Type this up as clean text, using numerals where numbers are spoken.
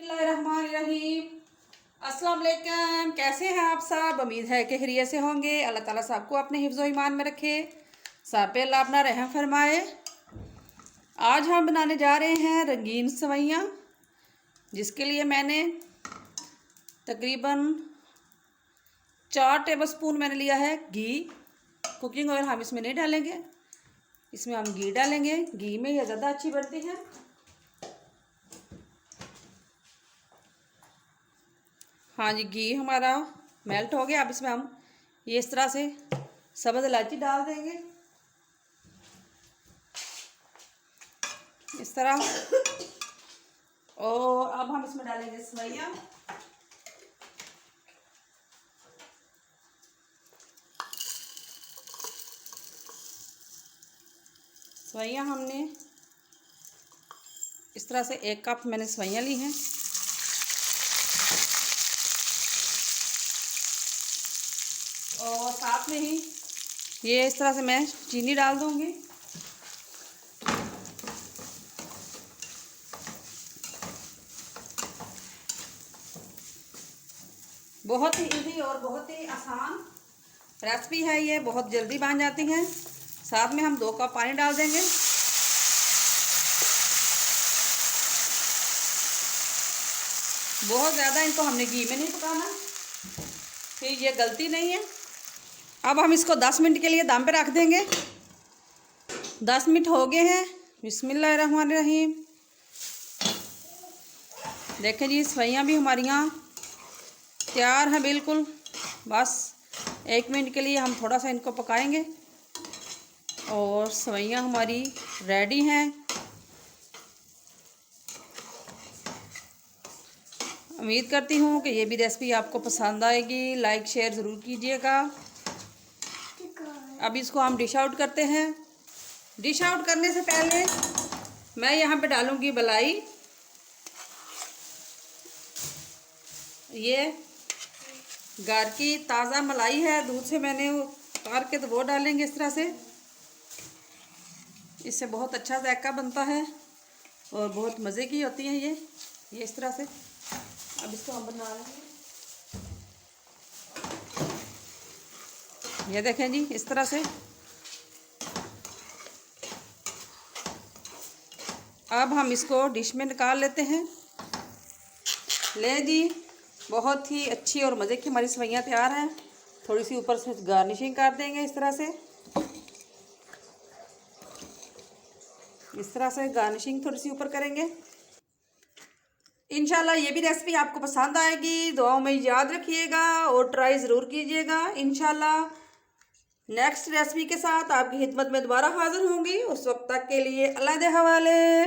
बिस्मिल्लाहिर्रहमानिर्रहीम। अस्सलाम वालेकुम। कैसे हैं आप सब? उम्मीद है कि खैरियत से होंगे। अल्लाह ताला सबको अपने हिफ्ज़ व ईमान में रखे, सब पे अल्लाह अपना रहम फरमाए। आज हम बनाने जा रहे हैं रंगीन सेवइयाँ, जिसके लिए मैंने तकरीबन 4 टेबलस्पून मैंने लिया है घी। कुकिंग ऑयल हम इसमें नहीं डालेंगे, इसमें हम घी डालेंगे। घी में ये ज़्यादा अच्छी बनती है। हाँ जी, घी हमारा मेल्ट हो गया। अब इसमें हम ये इस तरह से सब्ज़ इलायची डाल देंगे, इस तरह। और अब हम इसमें डालेंगे सेवइयाँ। सेवइयाँ हमने इस तरह से 1 कप मैंने सेवइयाँ ली हैं। और साथ में ही ये इस तरह से मैं चीनी डाल दूंगी। बहुत ही इजी और बहुत ही आसान रेसिपी है ये, बहुत जल्दी बन जाती हैं। साथ में हम 2 कप पानी डाल देंगे। बहुत ज़्यादा इनको हमने घी में नहीं पकाना, फिर ये गलती नहीं है। अब हम इसको 10 मिनट के लिए दम पे रख देंगे। 10 मिनट हो गए हैं। बिस्मिल्लाहिर्रहमानिर्रहीम। देखें जी, सेवइयाँ भी हमारी यहाँ तैयार हैं बिल्कुल। बस 1 मिनट के लिए हम थोड़ा सा इनको पकाएंगे और सेवइयाँ हमारी रेडी हैं। उम्मीद करती हूँ कि ये भी रेसिपी आपको पसंद आएगी। लाइक शेयर ज़रूर कीजिएगा। अब इसको हम डिश आउट करते हैं। डिश आउट करने से पहले मैं यहाँ पे डालूँगी मलाई। ये घर की ताज़ा मलाई है, दूध से मैंने उतार के, तो वो डालेंगे इस तरह से। इससे बहुत अच्छा जायका बनता है और बहुत मज़े की होती हैं ये इस तरह से। अब इसको हम बना लेंगे। ये देखें जी, इस तरह से। अब हम इसको डिश में निकाल लेते हैं। ले जी, बहुत ही अच्छी और मज़े की हमारी सेवइयाँ तैयार हैं। थोड़ी सी ऊपर से गार्निशिंग कर देंगे इस तरह से। इस तरह से गार्निशिंग थोड़ी सी ऊपर करेंगे। इंशाल्लाह ये भी रेसिपी आपको पसंद आएगी। दुआओं में याद रखिएगा और ट्राई ज़रूर कीजिएगा। इंशाल्लाह नेक्स्ट रेसिपी के साथ आपकी खिदमत में दोबारा हाज़िर होंगी। उस वक्त तक के लिए अल्लाह के हवाले।